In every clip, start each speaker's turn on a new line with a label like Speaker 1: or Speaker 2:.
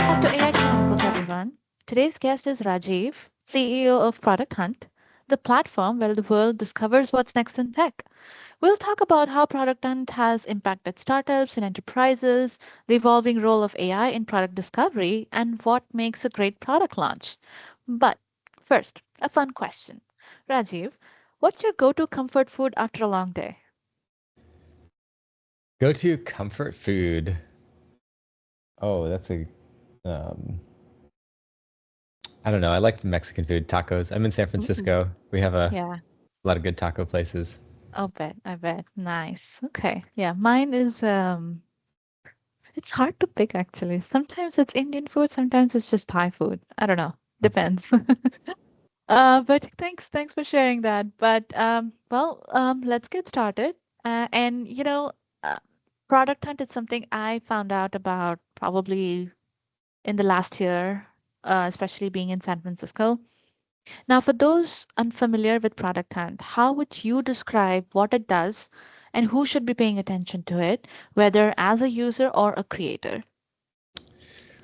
Speaker 1: Welcome to AI Chronicles, everyone. Today's guest is Rajiv, CEO of Product Hunt, the platform where the world discovers what's next in tech. We'll talk about how Product Hunt has impacted startups and enterprises, the evolving role of AI in product discovery, and what makes a great product launch. But first, a fun question. Rajiv, what's your go to comfort food after a long day?
Speaker 2: Go to comfort food. Oh, that's a um I don't know. I like Mexican food, tacos. I'm in San
Speaker 1: Ooh.
Speaker 2: Francisco. We have a
Speaker 1: Yeah,
Speaker 2: lot of good taco places.
Speaker 1: I'll bet. I bet. Nice. Okay. Yeah, mine is it's hard to pick actually. Sometimes it's Indian food, sometimes it's just Thai food. I don't know. Depends. But thanks for sharing that. But let's get started. And uh, Product Hunt is something I found out about probably in the last year, especially being in San Francisco. Now, for those unfamiliar with Product Hunt, how would you describe what it does and who should be paying attention to it, whether as a user or a creator?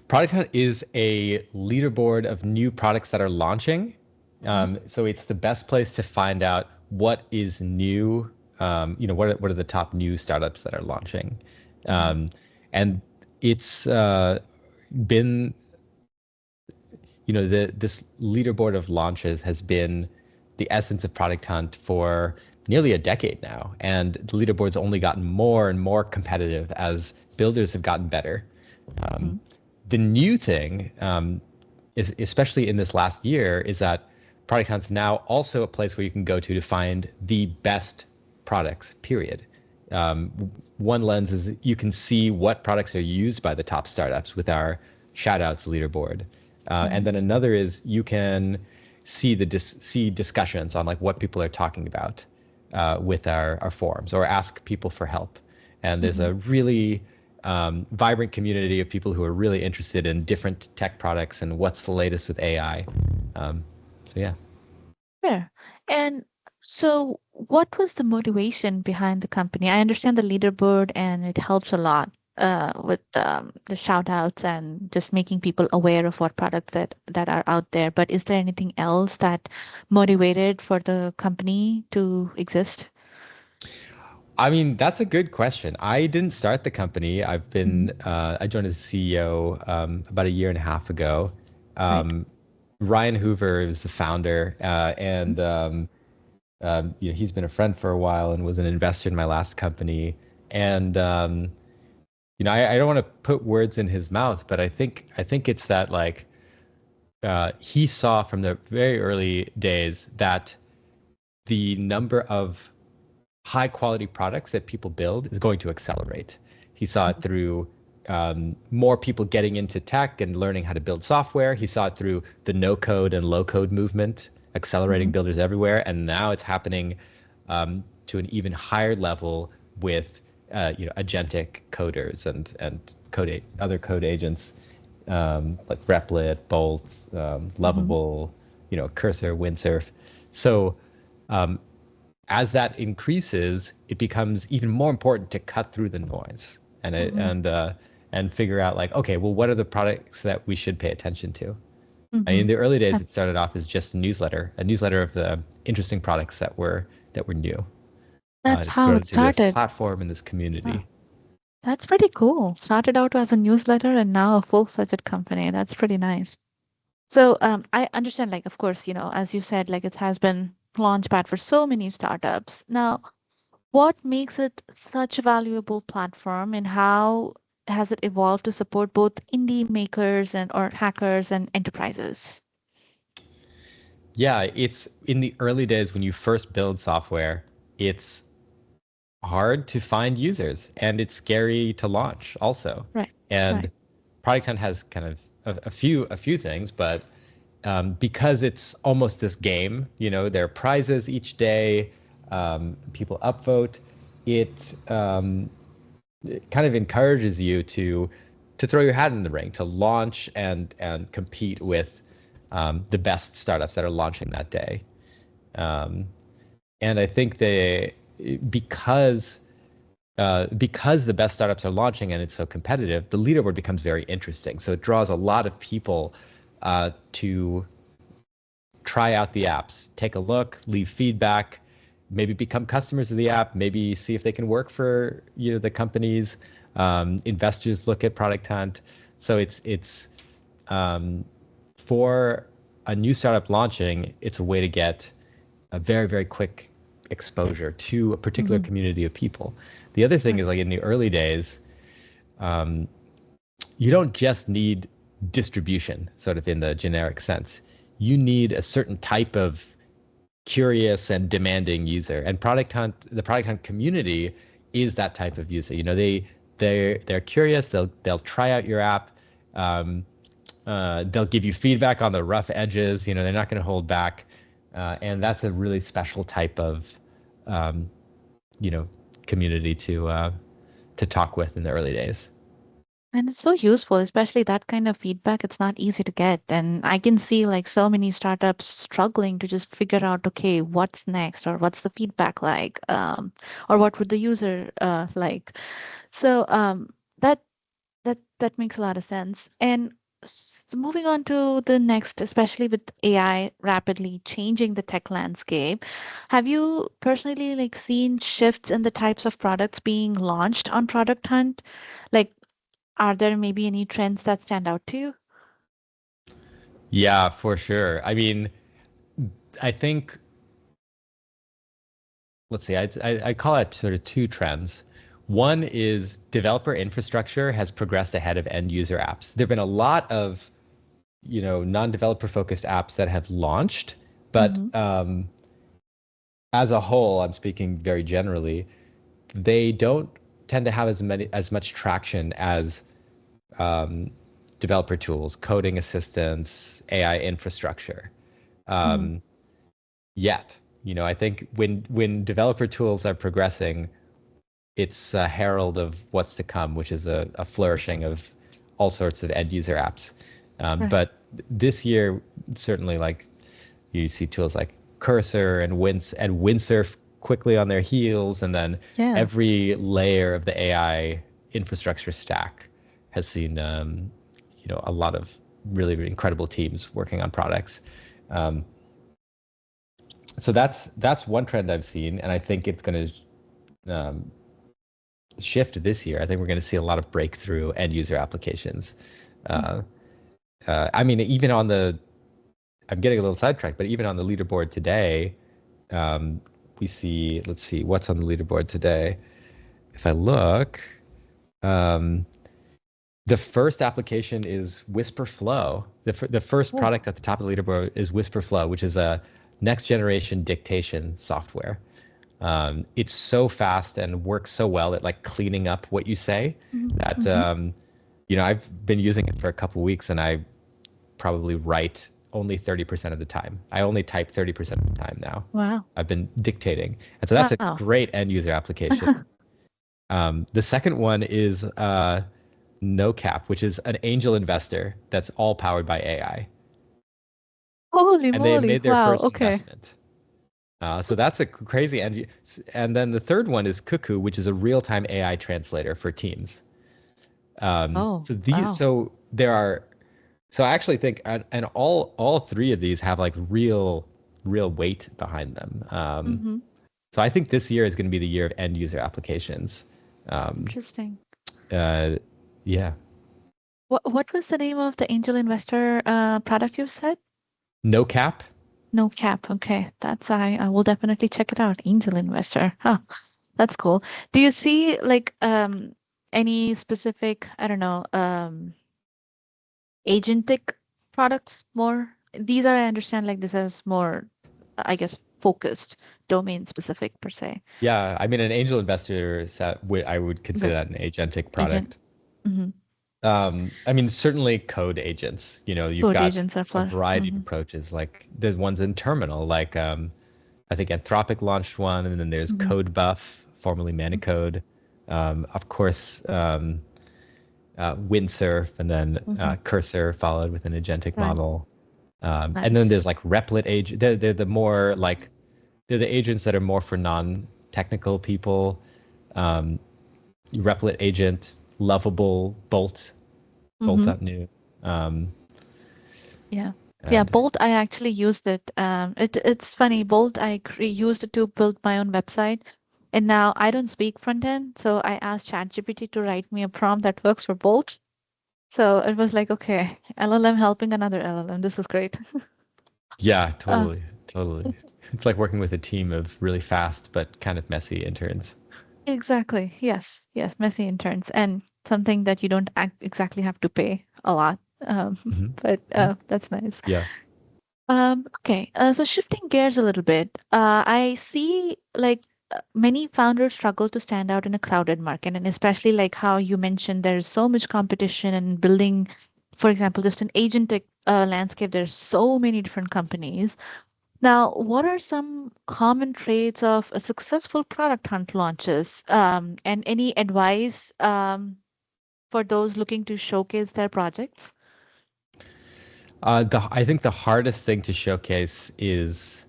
Speaker 2: Product Hunt is a leaderboard of new products that are launching.
Speaker 1: Mhm.
Speaker 2: So it's the best place to find out what is new. What are the top new startups that are launching,
Speaker 1: Mhm.
Speaker 2: and it's been this leaderboard of launches has been the essence of Product Hunt for nearly a decade now, and the leaderboard's only gotten more and more competitive as builders have gotten better. Um,
Speaker 1: Mhm.
Speaker 2: the new thing, especially in this last year, is that Product Hunt's now also a place where you can go to find the best products. Period. Um, One lens is you can see what products are used by the top startups with our shoutouts leaderboard. And
Speaker 1: Mhm.
Speaker 2: then another is you can see discussions on like what people are talking about with our forums or ask people for help. And there's
Speaker 1: Mhm.
Speaker 2: a really vibrant community of people who are really interested in different tech products and what's the latest with AI. Um, so yeah.
Speaker 1: Fair. And so, what was the motivation behind the company? I understand the leaderboard, and it helps a lot with the shout outs and just making people aware of what products that are out there. But is there anything else that motivated for the company to exist?
Speaker 2: I mean, that's a good question. I didn't start the company.
Speaker 1: Mhm.
Speaker 2: I joined as CEO about a year and a half ago.
Speaker 1: Right.
Speaker 2: Um, Ryan Hoover is the founder,
Speaker 1: Mhm.
Speaker 2: and he's been a friend for a while and was an investor in my last company. And I don't want to put words in his mouth, but I think it's that like he saw from the very early days that the number of high quality products that people build is going to accelerate. He saw it through more people getting into tech and learning how to build software. He saw it through the no code and low code movement, accelerating
Speaker 1: Mhm.
Speaker 2: builders everywhere. And now it's happening to an even higher level with agentic coders and other code agents like Replit, Bolt,
Speaker 1: Mhm.
Speaker 2: Lovable, Cursor, Windsurf. So as that increases, it becomes even more important to cut through the noise and it,
Speaker 1: Mhm.
Speaker 2: and figure out like, okay, well, what are the products that we should pay attention to? In
Speaker 1: Mhm.
Speaker 2: the early days,
Speaker 1: That-
Speaker 2: it started off as just a newsletter of the interesting products that were new.
Speaker 1: That's
Speaker 2: And it's
Speaker 1: how
Speaker 2: grown
Speaker 1: it
Speaker 2: into this
Speaker 1: started.
Speaker 2: platform and this
Speaker 1: Wow.
Speaker 2: community.
Speaker 1: That's pretty cool. Started out as a newsletter and now a full-fledged company. That's pretty nice. So I understand, like, of course, as you said, like it has been launchpad for so many startups. Now, what makes it such a valuable platform and how has it evolved to support both indie makers and or hackers and enterprises?
Speaker 2: Yeah, it's in the early days when you first build software, it's hard to find users and it's scary to launch also.
Speaker 1: Right, right.
Speaker 2: And Product Hunt has kind of a few things, but because it's almost this game, there are prizes each day, people upvote, it kind of encourages you to throw your hat in the ring, to launch and compete with the best startups that are launching that day. Um, and I think because because the best startups are launching and it's so competitive, the leaderboard becomes very interesting. So it draws a lot of people to try out the apps, take a look, leave feedback, maybe become customers of the app, maybe see if they can work for the companies. Investors look at Product Hunt. So it's for a new startup launching, it's a way to get a very, very quick exposure to a particular community of people. The other thing is, like, in the early days, you don't just need distribution, sort of in the generic sense. You need a certain type of curious and demanding user. And the Product Hunt community is that type of user. They're curious. They'll try out your app. They'll give you feedback on the rough edges. They're not going to hold back. And that's a really special type of community to talk with in the early days.
Speaker 1: And it's so useful, especially that kind of feedback. It's not easy to get. And I can see like so many startups struggling to just figure out, okay, what's next, or what's the feedback like, or what would the user like. So that that makes a lot of sense. And moving on to the next, especially with AI rapidly changing the tech landscape, have you personally like seen shifts in the types of products being launched on Product Hunt? Like, are there maybe any trends that stand out to you?
Speaker 2: Yeah, for sure. I mean, I think, let's see, I call it sort of two trends. One is developer infrastructure has progressed ahead of end user apps. There have been a lot of, non-developer focused apps that have launched, but as a whole, I'm speaking very generally, they don't tend to have as much traction as developer tools, coding assistance, AI infrastructure. Yet, I think when developer tools are progressing, it's a herald of what's to come, which is a flourishing of all sorts of end user apps. But this year, certainly, like, you see tools like Cursor and Windsurf quickly on their heels, and then every layer of the AI infrastructure stack has seen a lot of really, really incredible teams working on products. So that's one trend I've seen, and I think it's going to shift this year. I think we're going to see a lot of breakthrough end user applications. I mean, even on I'm getting a little sidetracked, but even on the leaderboard today, we see, let's see, what's on the leaderboard today. If I look, the first application is Whisperflow. The first product at the top of the leaderboard is Whisperflow, which is a next generation dictation software. It's so fast and works so well at like cleaning up what you say that I've been using it for a couple weeks, and I probably write only 30% of the time. I only type 30% of the time now.
Speaker 1: Wow.
Speaker 2: I've been dictating. And so that's a great end user application. The second one is NoCap, which is an angel investor that's all powered by AI.
Speaker 1: Holy moly.
Speaker 2: And they made their first investment. So that's a crazy end. And then the third one is Cuckoo, which is a real-time AI translator for Teams. So there are, so I actually think, and all three of these have like real weight behind them. So I think this year is going to be the year of end user applications.
Speaker 1: Interesting.
Speaker 2: Yeah.
Speaker 1: What was the name of the angel investor product you said?
Speaker 2: NoCap.
Speaker 1: NoCap. Okay, I will definitely check it out. Angel investor. Huh. That's cool. Do you see like any specific, I don't know, agentic products more? These are, I understand, like this is more, I guess, focused, domain specific per se.
Speaker 2: Yeah, I mean, an angel investor I would consider that an agentic product. I mean, certainly code agents. You've got a variety of approaches. Like there's ones in Terminal, like I think Anthropic launched one, and then there's CodeBuff, formerly Manicode. Of course, Windsurf, and then Cursor followed with an agentic model. And then there's like Replit agent. They're the more like, they're the agents that are more for non-technical people. Replit agent, lovable,
Speaker 1: Mm-hmm.
Speaker 2: bolt.new. Um,
Speaker 1: Yeah. Yeah,
Speaker 2: and
Speaker 1: Bolt, I actually used it. It's funny. Bolt, used it to build my own website. And now I don't speak front end, so I asked ChatGPT to write me a prompt that works for Bolt. So it was like, okay, LLM helping another LLM. This is great.
Speaker 2: yeah,
Speaker 1: Uh,
Speaker 2: totally, totally. It's like working with a team of really fast but kind of messy interns.
Speaker 1: exactly. Yes. Yes. Messy interns and something that you don't exactly have to pay a lot.
Speaker 2: Hmm.
Speaker 1: But
Speaker 2: Hmm.
Speaker 1: that's nice.
Speaker 2: Yeah.
Speaker 1: Okay, so shifting gears a little bit, I see like many founders struggle to stand out in a crowded market, and especially like how you mentioned, there's so much competition and building, for example, just an agentic landscape. There's so many different companies. Now, what are some common traits of a successful product hunt launches, and any advice for those looking to showcase their projects?
Speaker 2: I think the hardest thing to showcase is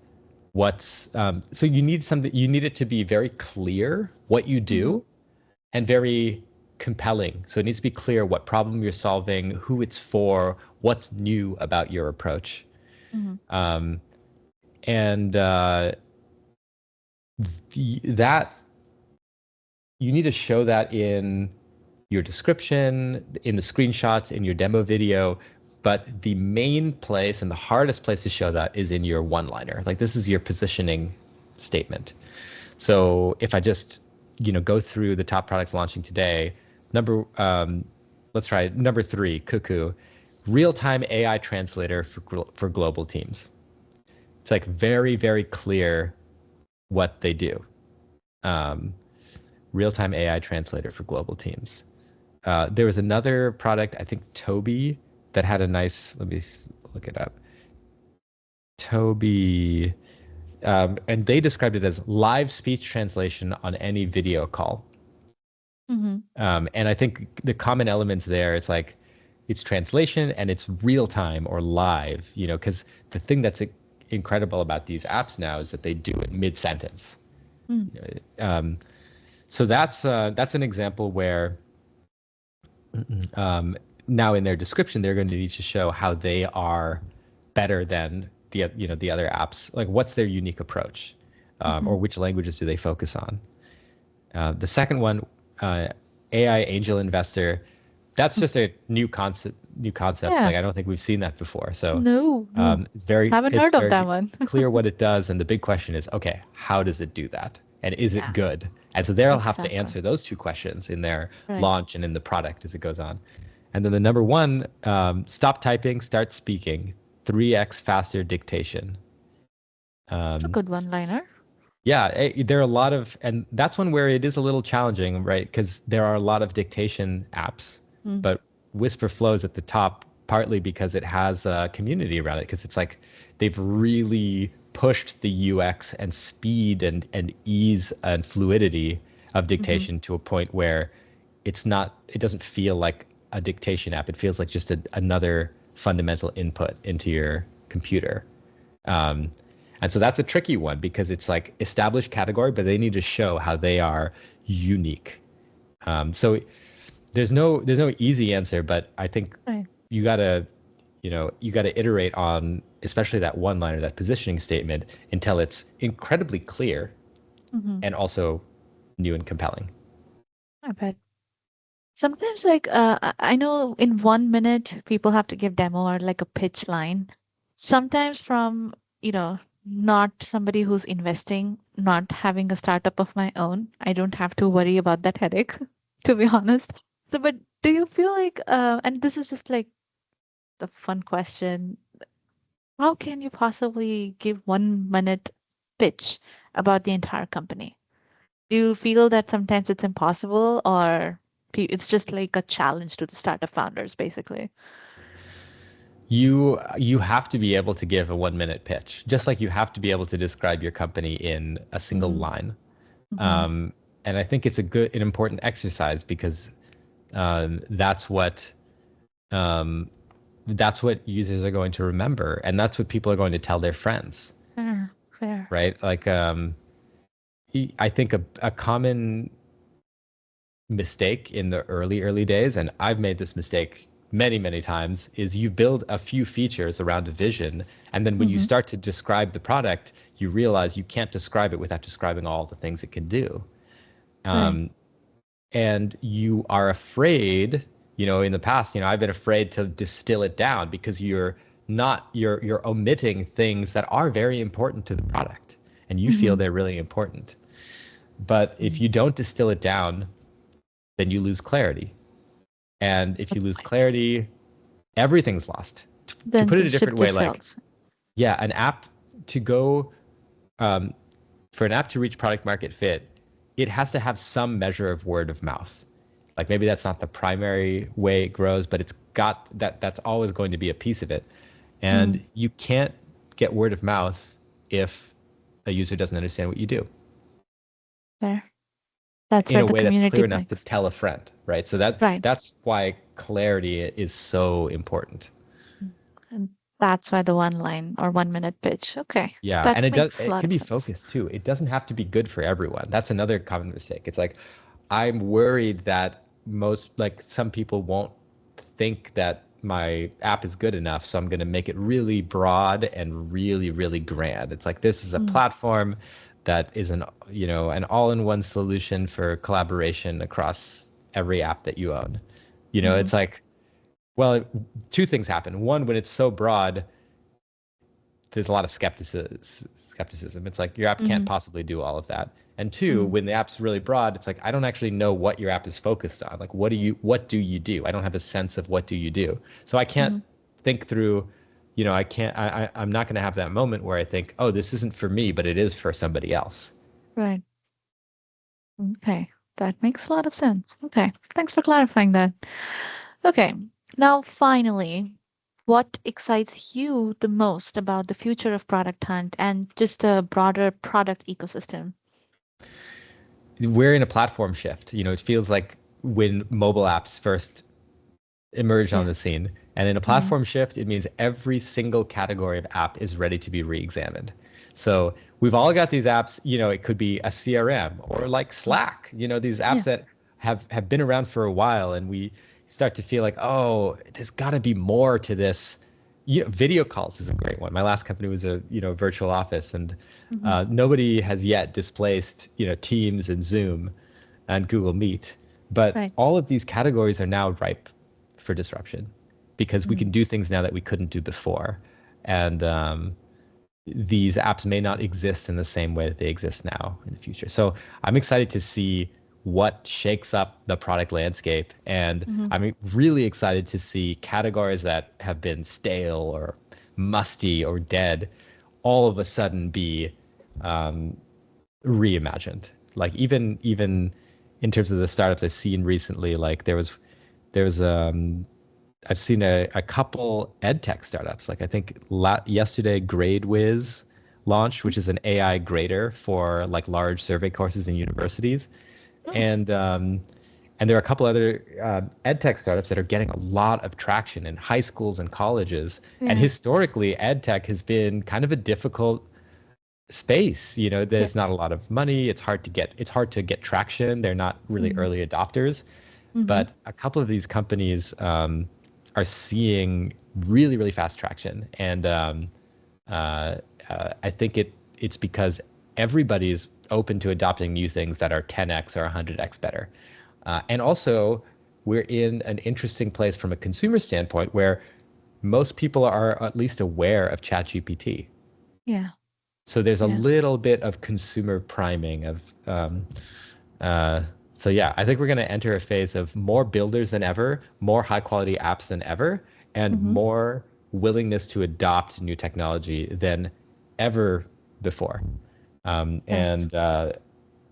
Speaker 2: what's so you need something, you need it to be very clear what you
Speaker 1: Mm-hmm.
Speaker 2: do and very compelling. So it needs to be clear what problem you're solving, who it's for, what's new about your approach.
Speaker 1: Mm-hmm.
Speaker 2: Um, and that you need to show that in your description, in the screenshots, in your demo video. But the main place and the hardest place to show that is in your one-liner. Like this is your positioning statement. So if I just, go through the top products launching today, let's try number 3, Cuckoo, real-time AI translator for global teams. It's like very, very clear what they do. Um, real-time AI translator for global teams. There was another product, I think Toby, that had a nice. Let me look it up. Toby, and they described it as live speech translation on any video call.
Speaker 1: Mm-hmm.
Speaker 2: And I think the common elements there, it's like it's translation and it's real time or live, because the thing that's incredible about these apps now is that they do it mid sentence. Um, so that's an example where um, now in their description they're going to need to show how they are better than the other apps. Like what's their unique approach,
Speaker 1: Mm-hmm.
Speaker 2: or which languages do they focus on? The second one, uh, AI angel investor, that's just a new concept. New concept.
Speaker 1: Yeah.
Speaker 2: Like I don't think we've seen that before. So
Speaker 1: No, no. Haven't
Speaker 2: it's
Speaker 1: heard of that
Speaker 2: very
Speaker 1: one.
Speaker 2: clear what it does, and the big question is, okay, how does it do that, and is it
Speaker 1: Yeah,
Speaker 2: good? And so they'll have to
Speaker 1: exactly.
Speaker 2: answer those two questions in their
Speaker 1: Right.
Speaker 2: launch and in the product as it goes on. And then the number one, stop typing, start speaking, 3x faster dictation.
Speaker 1: It's a
Speaker 2: Um,
Speaker 1: good one-liner.
Speaker 2: yeah, there are a lot of, and that's one where it is a little challenging, right? Because there are a lot of dictation apps,
Speaker 1: Mm.
Speaker 2: but Whisper Flows at the top, partly because it has a community around it, because it's like they've really pushed the UX and speed and ease and fluidity of
Speaker 1: Mm-hmm.
Speaker 2: dictation to a point where it doesn't feel like a dictation app. It feels like just another fundamental input into your computer. Um, and so that's a tricky one because it's like established category, but they need to show how they are unique. So there's no easy answer, but I think
Speaker 1: Right.
Speaker 2: you gotta you gotta iterate on especially that one liner, that positioning statement, until it's incredibly clear
Speaker 1: Mm-hmm.
Speaker 2: and also new and compelling.
Speaker 1: I bet. Sometimes, like, I know in 1 minute people have to give demo or like a pitch line. Sometimes from, not somebody who's investing, not having a startup of my own, I don't have to worry about that headache, to be honest. So, but do you feel like, and this is just like the fun question, how can you possibly give 1 minute pitch about the entire company? Do you feel that sometimes it's impossible or it's just like a challenge to the startup founders, basically?
Speaker 2: You have to be able to give a 1 minute pitch, just like you have to be able to describe your company in a single
Speaker 1: Mm-hmm.
Speaker 2: line.
Speaker 1: Mm-hmm.
Speaker 2: And I think it's an important exercise because that's um, that's what users are going to remember, and that's what people are going to tell their friends,
Speaker 1: Fair, fair.
Speaker 2: right? Like I think a common mistake in the early days, and I've made this mistake many times, is you build a few features around a vision, and then when you
Speaker 1: Mm-hmm.
Speaker 2: start to describe the product, you realize you can't describe it without describing all the things it can do.
Speaker 1: Right.
Speaker 2: And you are afraid, in the past, I've been afraid to distill it down because you're omitting things that are very important to the product and you feel
Speaker 1: Mm-hmm.
Speaker 2: they're really important. But if you don't distill it down, then you lose clarity. And if you lose clarity, everything's lost. To
Speaker 1: Then
Speaker 2: put it
Speaker 1: the
Speaker 2: a
Speaker 1: ship
Speaker 2: different way,
Speaker 1: just
Speaker 2: like,
Speaker 1: sells.
Speaker 2: yeah, an app to go, um, for an app to reach product market fit, it has to have some measure of word of mouth. Like maybe that's not the primary way it grows, but it's got that, that's always going to be a piece of it.
Speaker 1: Mm.
Speaker 2: And you can't get word of mouth if a user doesn't understand what you do
Speaker 1: There. That's
Speaker 2: in
Speaker 1: where
Speaker 2: a
Speaker 1: the
Speaker 2: way that's
Speaker 1: community
Speaker 2: clear enough to
Speaker 1: breaks.
Speaker 2: tell a friend, right? So
Speaker 1: Right.
Speaker 2: that's why clarity is so important.
Speaker 1: And that's why the 1 line or 1 minute pitch. Okay.
Speaker 2: Yeah,
Speaker 1: That
Speaker 2: and
Speaker 1: makes a
Speaker 2: it
Speaker 1: lot
Speaker 2: can
Speaker 1: of
Speaker 2: be
Speaker 1: sense.
Speaker 2: focused too. It doesn't have to be good for everyone. That's another common mistake. It's like I'm worried that most like some people won't think that my app is good enough, so I'm going to make it really broad and really grand. It's like this is a
Speaker 1: Mm.
Speaker 2: platform that is an all-in-one solution for collaboration across every app that you own.
Speaker 1: Mm-hmm.
Speaker 2: It's like, well, two things happen. One, when it's so broad, there's a lot of skepticism. It's like your app can't
Speaker 1: Mm-hmm.
Speaker 2: possibly do all of that. And two,
Speaker 1: Mm.
Speaker 2: when the app's really broad, it's like I don't actually know what your app is focused on. Like what do you do? I don't have a sense of what do you do. So I can't
Speaker 1: Mm-hmm.
Speaker 2: think through, I can't I'm not going to have that moment where I think, "Oh, this isn't for me, but it is for somebody else."
Speaker 1: Right. Okay. That makes a lot of sense. Okay. Thanks for clarifying that. Okay. Now, finally, what excites you the most about the future of Product Hunt and just the broader product ecosystem?
Speaker 2: We're in a platform shift. It feels like when mobile apps first emerged on
Speaker 1: Yeah.
Speaker 2: the scene. And in a
Speaker 1: Mm-hmm.
Speaker 2: platform shift, it means every single category of app is ready to be re-examined. So we've all got these apps, it could be a CRM or like Slack, these apps
Speaker 1: Yeah.
Speaker 2: that have been around for a while and we start to feel like, oh, there's got to be more to this. Video calls is a great one. My last company was a virtual office, and
Speaker 1: Mm-hmm.
Speaker 2: nobody has yet displaced Teams and Zoom and Google Meet. But
Speaker 1: Right.
Speaker 2: all of these categories are now ripe for disruption because we
Speaker 1: Mm.
Speaker 2: can do things now that we couldn't do before. And these apps may not exist in the same way that they exist now in the future. So I'm excited to see what shakes up the product landscape. And
Speaker 1: Mm-hmm.
Speaker 2: I'm really excited to see categories that have been stale or musty or dead all of a sudden be um, reimagined. Like even in terms of the startups I've seen recently, like there's I've seen a couple ed tech startups. Like I think yesterday GradeWiz launched, which is an AI grader for like large survey courses in universities,
Speaker 1: Mm.
Speaker 2: and there are a couple other ed tech startups that are getting a lot of traction in high schools and colleges. And
Speaker 1: Yeah.
Speaker 2: historically, ed tech has been kind of a difficult space. There's not a
Speaker 1: Yes.
Speaker 2: lot of money. It's hard to get traction. They're not really
Speaker 1: Mm.
Speaker 2: early adopters.
Speaker 1: Mm-hmm.
Speaker 2: But a couple of these companies are seeing really fast traction, and uh, I think it's because everybody's open to adopting new things that are 10x or 100x better. And also, we're in an interesting place from a consumer standpoint where most people are at least aware of ChatGPT.
Speaker 1: Yeah.
Speaker 2: So there's a
Speaker 1: Yeah.
Speaker 2: little bit of consumer priming of uh, so yeah, I think we're going to enter a phase of more builders than ever, more high quality apps than ever, and
Speaker 1: Mm-hmm.
Speaker 2: more willingness to adopt new technology than ever before.
Speaker 1: Right.
Speaker 2: And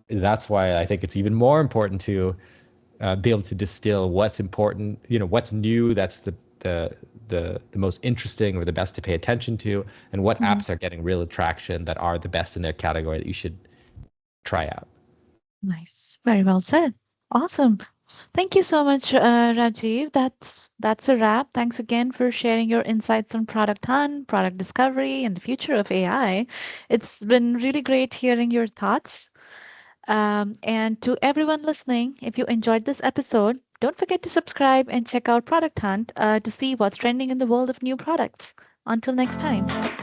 Speaker 2: that's why I think it's even more important to be able to distill what's important, what's new, that's the most interesting or the best to pay attention to, and what
Speaker 1: Mm-hmm.
Speaker 2: apps are getting real attraction that are the best in their category that you should try out.
Speaker 1: Nice. Very well said. Awesome. Thank you so much, Rajiv. That's a wrap. Thanks again for sharing your insights on product hunt, product discovery, and the future of AI. It's been really great hearing your thoughts. And to everyone listening, if you enjoyed this episode, don't forget to subscribe and check out Product Hunt to see what's trending in the world of new products. Until next time.